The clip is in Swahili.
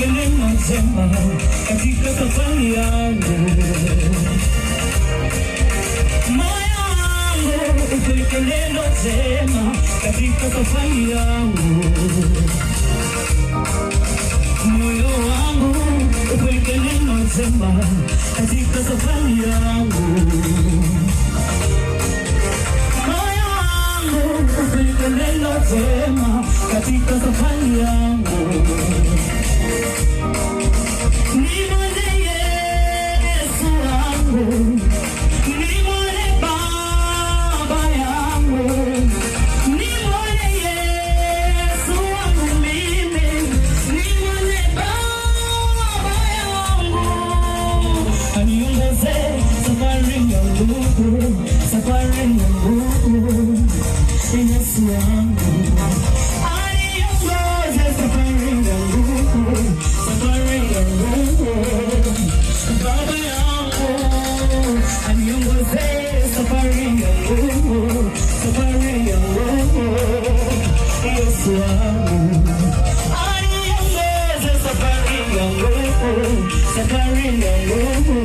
upeleke neno jema katika safari yangu. Moyo wangu upeleke neno jema katika safari yangu. Moyo wangu upeleke neno jema katika safari yangu. Moyo wangu upeleke neno jema katika safari yangu. Nimwone Yesu wangu, nimwone Baba yangu, nimwone Yesu wangu mimi, nimwone Baba yangu. Aniongoze safari yangu, safari yangu, Yesu wangu. Aniongoze safari yangu, safari yangu, Baba yangu. Aniongoze safari yangu, safari yangu, Yesu wangu. Aniongoze safari yangu, safari yangu,